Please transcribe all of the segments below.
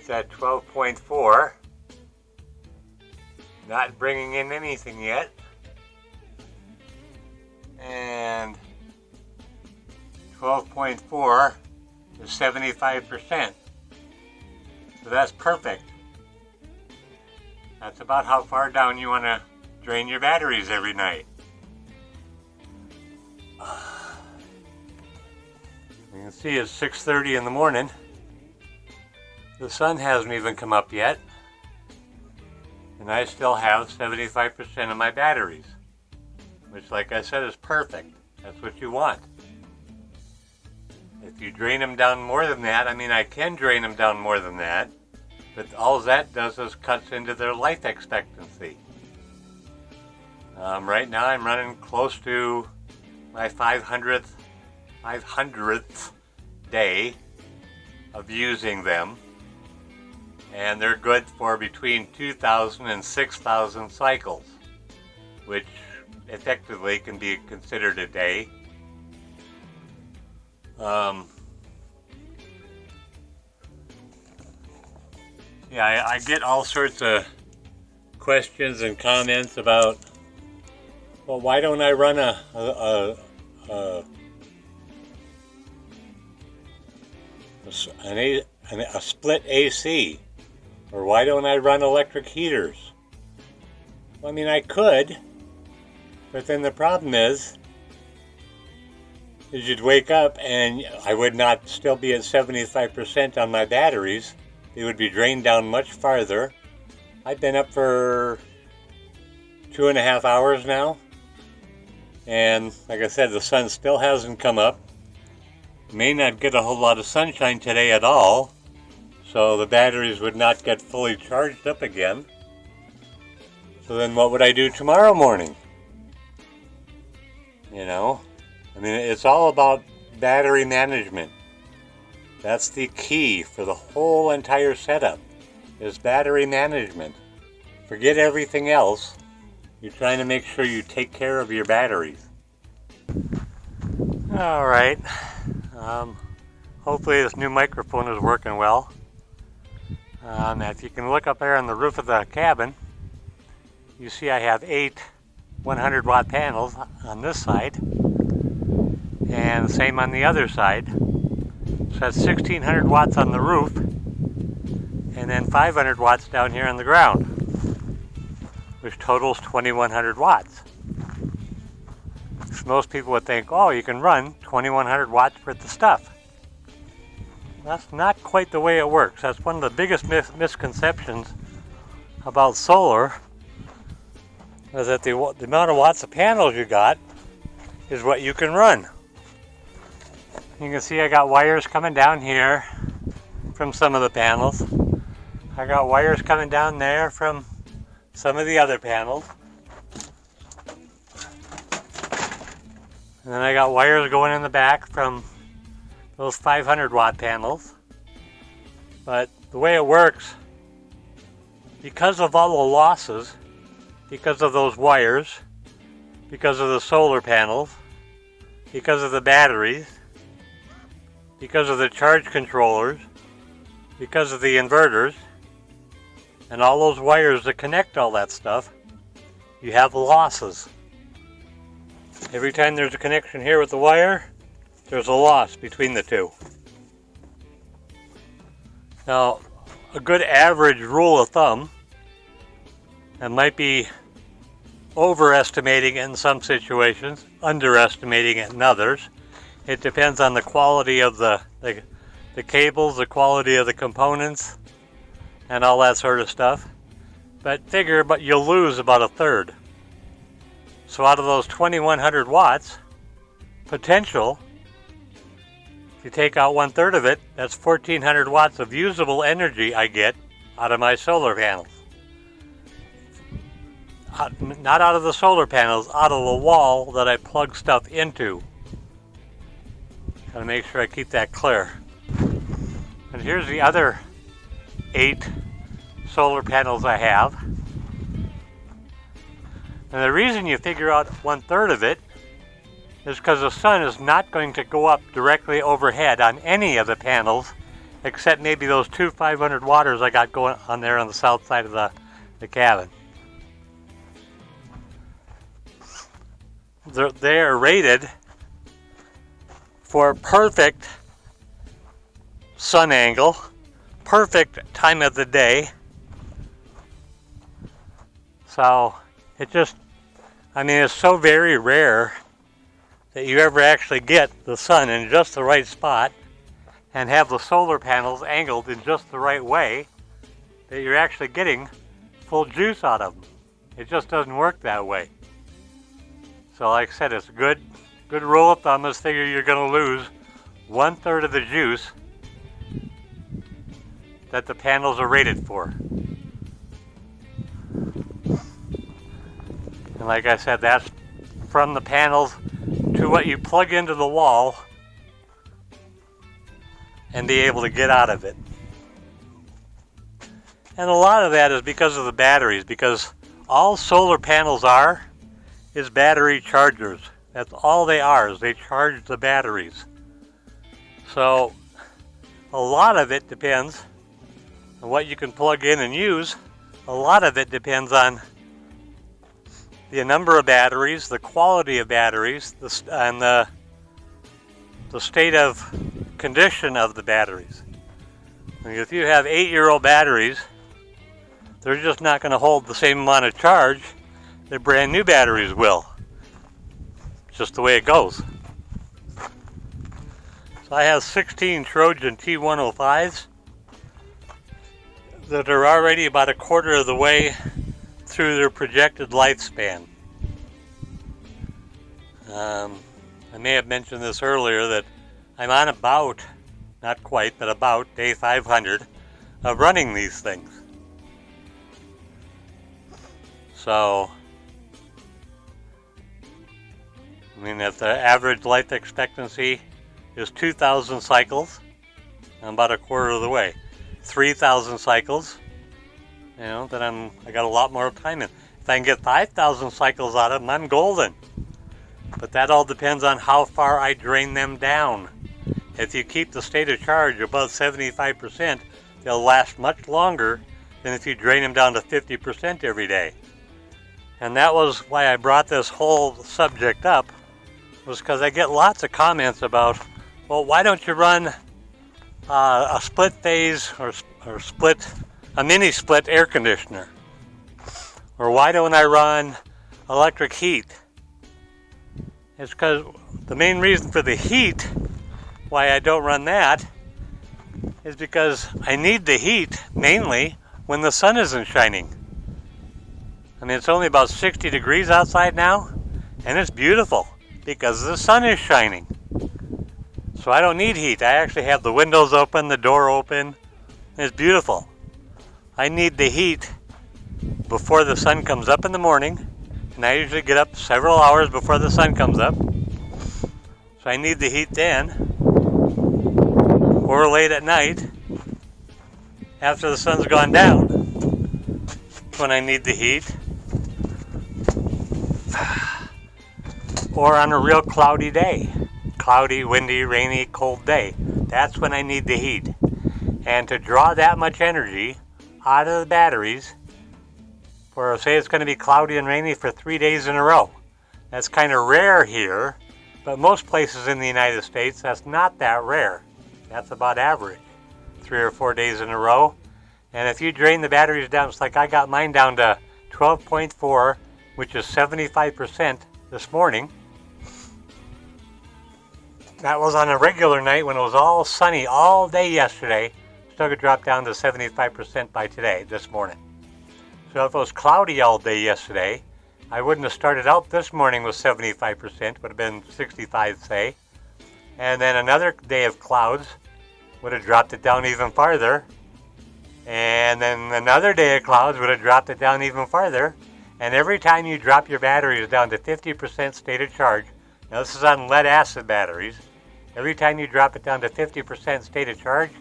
batteries at 12.4. Not bringing in anything yet. And 12.4 is 75%. So that's perfect. That's about how far down you want to drain your batteries every night. You can see it's 6:30 in the morning. The sun hasn't even come up yet. And I still have 75% of my batteries. Which, like I said, is perfect. That's what you want. If you drain them down more than that, I mean, I can drain them down more than that, but all that does is cuts into their life expectancy. Right now I'm running close to my 500th day of using them, and they're good for between 2,000 and 6,000 cycles, which effectively can be considered a day. Yeah, I get all sorts of questions and comments about, well, why don't I run a split AC? Or why don't I run electric heaters? Well, I mean, I could, but then the problem is you'd wake up and I would not still be at 75% on my batteries. They would be drained down much farther. I've been up for 2.5 hours now. And like I said, the sun still hasn't come up. May not get a whole lot of sunshine today at all. So the batteries would not get fully charged up again. So then what would I do tomorrow morning? You know? I mean, it's all about battery management. That's the key for the whole entire setup, is battery management. Forget everything else. You're trying to make sure you take care of your batteries. All right. Hopefully this new microphone is working well. If you can look up there on the roof of the cabin, you see I have 8 100-watt panels on this side, and the same on the other side. So that's 1,600 watts on the roof, and then 500 watts down here on the ground, which totals 2,100 watts. So most people would think, oh, you can run 2,100 watts worth of stuff. That's not quite the way it works. That's one of the biggest misconceptions about solar, is that the amount of watts of panels you got is what you can run. You can see I got wires coming down here from some of the panels. I got wires coming down there from some of the other panels. And then I got wires going in the back from those 500 watt panels. But the way it works, because of all the losses, because of those wires, because of the solar panels, because of the batteries, because of the charge controllers, because of the inverters, and all those wires that connect all that stuff, you have losses. Every time there's a connection here with the wire, there's a loss between the two. Now, a good average rule of thumb, that might be overestimating it in some situations, underestimating it in others. It depends on the quality of the cables, the quality of the components, and all that sort of stuff. But you'll lose about 1/3. So out of those 2,100 watts potential, if you take out 1/3 of it, that's 1,400 watts of usable energy I get out of my solar panels. Not out of the solar panels, out of the wall that I plug stuff into. Gotta make sure I keep that clear. And here's the other 8 solar panels I have. And the reason you figure out 1/3 of it is because the sun is not going to go up directly overhead on any of the panels except maybe those two 500 watters I got going on there on the south side of the cabin. They are rated for perfect sun angle, perfect time of the day. So it's so very rare that you ever actually get the sun in just the right spot and have the solar panels angled in just the right way that you're actually getting full juice out of them. It just doesn't work that way. So like I said, it's a good rule of thumb is figure you're going to lose 1/3 of the juice that the panels are rated for. And like I said, that's from the panels to what you plug into the wall and be able to get out of it. And a lot of that is because of the batteries, because all solar panels are is battery chargers. That's all they are, is they charge the batteries. So a lot of it depends on what you can plug in and use. A lot of it depends on the number of batteries, the quality of batteries, and the state of condition of the batteries. If you have 8-year-old batteries, they're just not going to hold the same amount of charge that brand new batteries will. It's just the way it goes. So I have 16 Trojan T105s that are already about 1/4 of the way through their projected lifespan. I may have mentioned this earlier that I'm on about, not quite, but about day 500 of running these things. So, if the average life expectancy is 2,000 cycles, I'm about 1/4 of the way. 3,000 cycles, then I got a lot more time in. If I can get 5,000 cycles out of them, I'm golden. But that all depends on how far I drain them down. If you keep the state of charge above 75%, they'll last much longer than if you drain them down to 50% every day. And that was why I brought this whole subject up, was because I get lots of comments about, well, why don't you run a split phase or a mini split air conditioner? Or why don't I run electric heat? It's because the main reason for the heat, why I don't run that, is because I need the heat mainly when the sun isn't shining. It's only about 60 degrees outside now, and it's beautiful because the sun is shining. So I don't need heat. I actually have the windows open, the door open. It's beautiful. I need the heat before the sun comes up in the morning, and I usually get up several hours before the sun comes up. So I need the heat then, or late at night after the sun's gone down when I need the heat, or on a real cloudy day. Cloudy, windy, rainy, cold day. That's when I need the heat. And to draw that much energy out of the batteries for, say it's going to be cloudy and rainy for 3 days in a row. That's kind of rare here, but most places in the United States, that's not that rare. That's about average, 3 or 4 days in a row. And if you drain the batteries down, it's like I got mine down to 12.4, which is 75% this morning. That was on a regular night when it was all sunny all day yesterday. Still could drop down to 75% by today, this morning. So if it was cloudy all day yesterday, I wouldn't have started out this morning with 75%, would have been 65, say. And then another day of clouds would have dropped it down even farther. And then another day of clouds would have dropped it down even farther. And every time you drop your batteries down to 50% state of charge, now this is on lead acid batteries, every time you drop it down to 50% state of charge,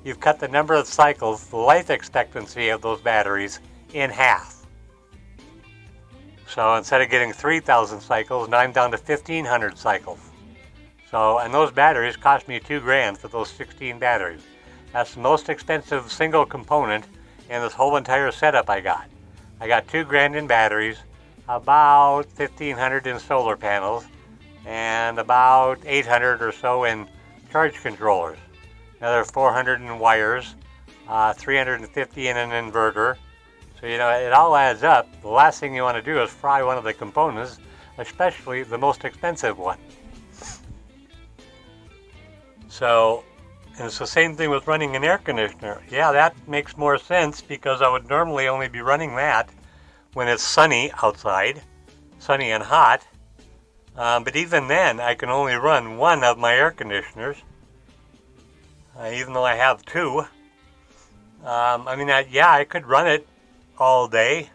you've cut the number of cycles, the life expectancy of those batteries, in half. So instead of getting 3,000 cycles, now I'm down to 1,500 cycles. So, and those batteries cost me $2,000 for those 16 batteries. That's the most expensive single component in this whole entire setup I got. I got $2,000 in batteries, about $1,500 in solar panels, and about $800 or so in charge controllers. Another $400 in wires, $350 in an inverter. So, it all adds up. The last thing you want to do is fry one of the components, especially the most expensive one. So, and it's the same thing with running an air conditioner. Yeah, that makes more sense because I would normally only be running that when it's sunny outside, sunny and hot. But even then, I can only run one of my air conditioners, even though I have two. I could run it all day,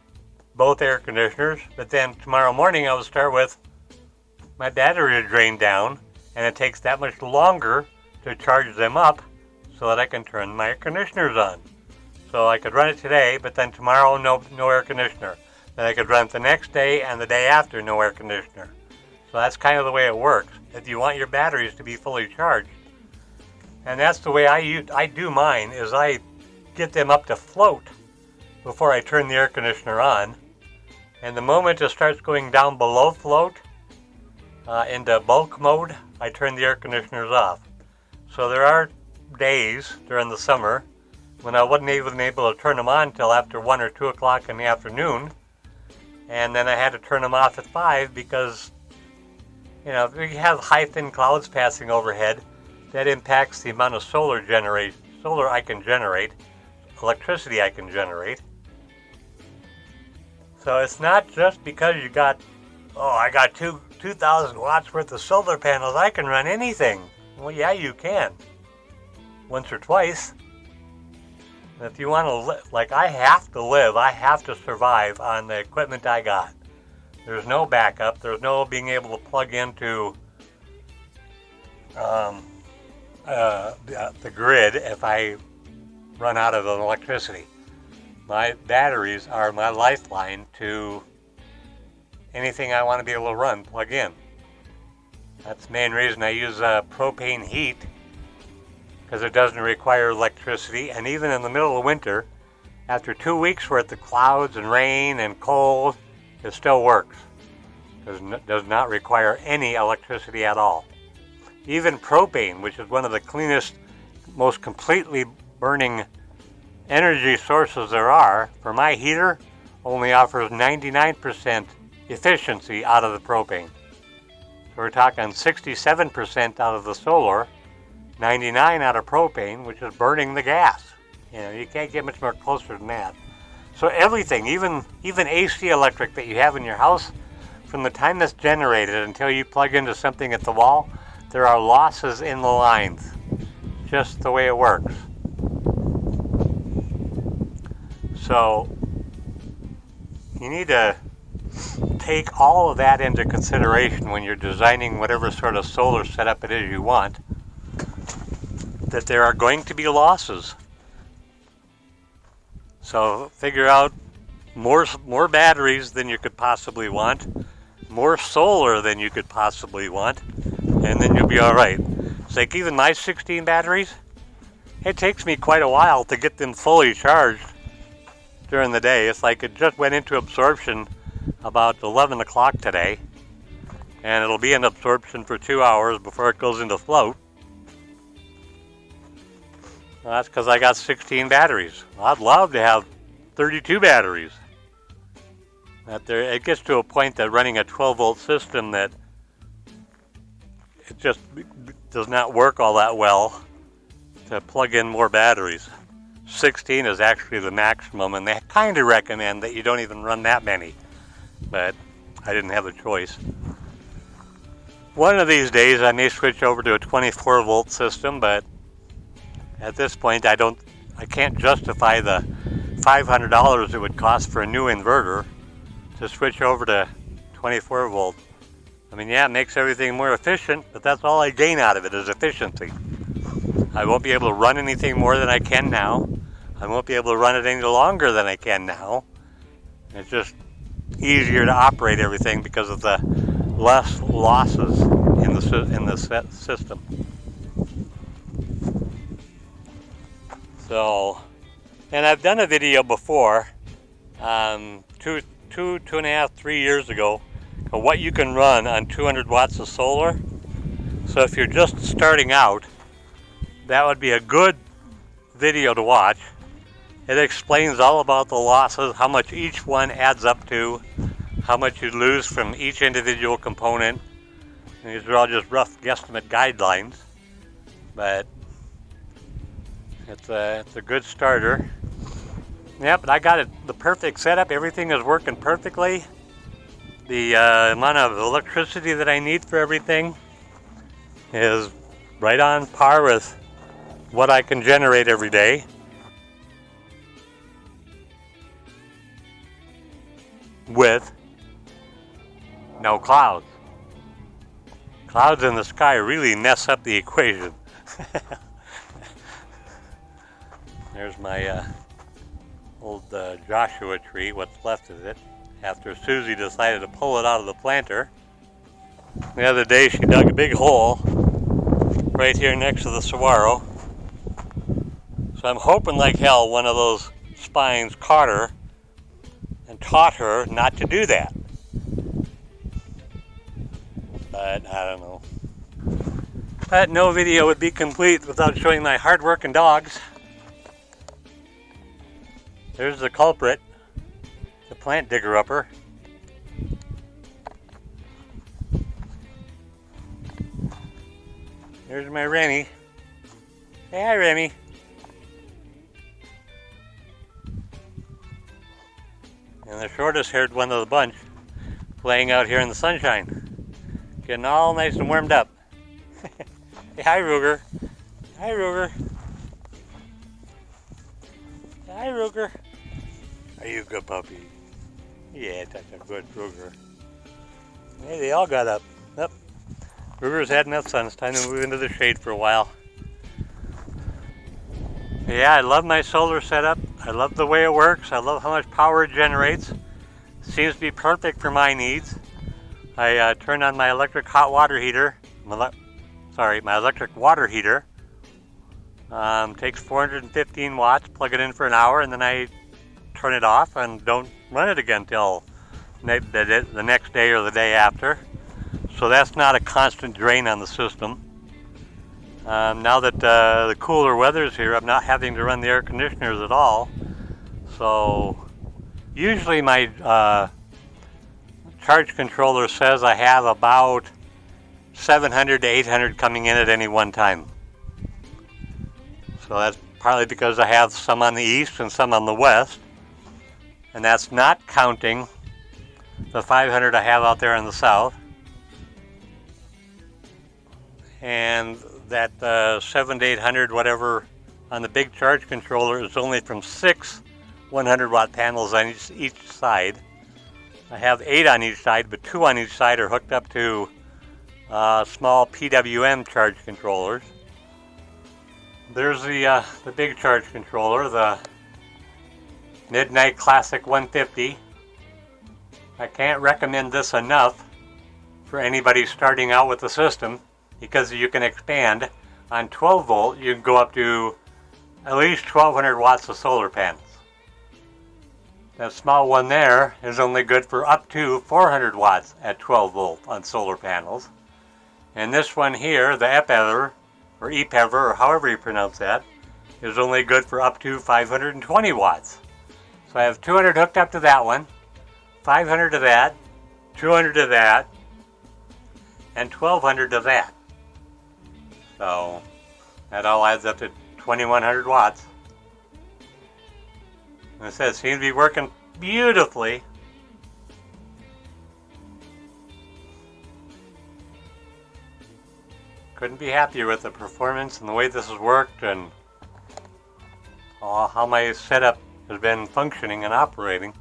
both air conditioners, but then tomorrow morning I will start with my battery drained down, and it takes that much longer to charge them up so that I can turn my air conditioners on. So I could run it today, but then tomorrow no air conditioner. Then I could run it the next day and the day after no air conditioner. So that's kind of the way it works if you want your batteries to be fully charged. And that's the way I do mine, is I get them up to float before I turn the air conditioner on. And the moment it starts going down below float, into bulk mode, I turn the air conditioners off. So there are days during the summer when I wasn't even able to turn them on until after 1 or 2 o'clock in the afternoon. And then I had to turn them off at 5 because, if we have high thin clouds passing overhead, that impacts the amount of solar I can generate, electricity I can generate. So it's not just because you got, I got 2,000 watts worth of solar panels, I can run anything. Well, yeah, you can. Once or twice. And if you want to live, I have to survive on the equipment I got. There's no backup. There's no being able to plug into the grid if I run out of electricity. My batteries are my lifeline to anything I want to be able to run, plug in. That's the main reason I use propane heat, because it doesn't require electricity. And even in the middle of winter, after 2 weeks worth of clouds and rain and cold, it still works. It does not require any electricity at all. Even propane, which is one of the cleanest, most completely burning energy sources there are, for my heater, only offers 99% efficiency out of the propane. So we're talking 67% out of the solar, 99 out of propane, which is burning the gas. You can't get much more closer than that. So everything, even AC electric that you have in your house, from the time it's generated until you plug into something at the wall, there are losses in the lines. Just the way it works. So you need to take all of that into consideration when you're designing whatever sort of solar setup it is you want, that there are going to be losses. So figure out more batteries than you could possibly want, more solar than you could possibly want, and then you'll be all right. It's like even my 16 batteries, it takes me quite a while to get them fully charged during the day. It's like it just went into absorption about 11 o'clock today, and it'll be in absorption for 2 hours before it goes into float. Well, that's because I got 16 batteries. I'd love to have 32 batteries. It gets to a point that running a 12-volt system that it just does not work all that well to plug in more batteries. 16 is actually the maximum, and they kind of recommend that you don't even run that many. But I didn't have a choice. One of these days I may switch over to a 24-volt system, but at this point I can't justify the $500 it would cost for a new inverter to switch over to 24 volt. It makes everything more efficient, but that's all I gain out of it is efficiency. I won't be able to run anything more than I can now. I won't be able to run it any longer than I can now. It's just easier to operate everything because of the less losses in the system. So, and I've done a video before, 2.5, 3 years ago, of what you can run on 200 watts of solar. So if you're just starting out, that would be a good video to watch. It explains all about the losses, how much each one adds up to, how much you lose from each individual component. And these are all just rough guesstimate guidelines, but it's a good starter. Yep, but I got it the perfect setup. Everything is working perfectly. The amount of electricity that I need for everything is right on par with what I can generate every day. With no clouds. Clouds in the sky really mess up the equation. There's my old Joshua tree, what's left of it, after Susie decided to pull it out of the planter. The other day she dug a big hole right here next to the saguaro. So I'm hoping like hell one of those spines caught her and taught her not to do that. But I don't know. But no video would be complete without showing my hard-working dogs. There's the culprit, the plant digger-upper. There's my Remy. Say hi, Remy. And the shortest haired one of the bunch, laying out here in the sunshine, getting all nice and warmed up. Say hi, Ruger. Hi, Ruger. Hi, Ruger. Are you a good puppy? Yeah, that's a good Ruger. Hey, they all got up. Yep. Ruger's had enough sun. It's time to move into the shade for a while. Yeah, I love my solar setup. I love the way it works. I love how much power it generates. It seems to be perfect for my needs. I turn on my electric hot water heater. My electric water heater. Takes 415 watts, plug it in for an hour, and then I turn it off and don't run it again till the next day or the day after. So that's not a constant drain on the system. Now that the cooler weather is here, I'm not having to run the air conditioners at all. So usually my charge controller says I have about 700 to 800 coming in at any one time. So that's partly because I have some on the east and some on the west. And that's not counting the 500 I have out there in the south. And that 700 to 800 whatever on the big charge controller is only from 6 100 watt panels on each side. I have 8 on each side, but 2 on each side are hooked up to small PWM charge controllers. There's the big charge controller, the Midnight Classic 150. I can't recommend this enough for anybody starting out with the system, because you can expand. On 12 volt, you can go up to at least 1200 watts of solar panels. That small one there is only good for up to 400 watts at 12 volt on solar panels. And this one here, the EPEVR, or EPEVR, or however you pronounce that, is only good for up to 520 watts. So I have 200 hooked up to that one, 500 to that, 200 to that, and 1200 to that. So that all adds up to 2100 watts. And it says, seems to be working beautifully. Couldn't be happier with the performance and the way this has worked, and how my setup has been functioning and operating.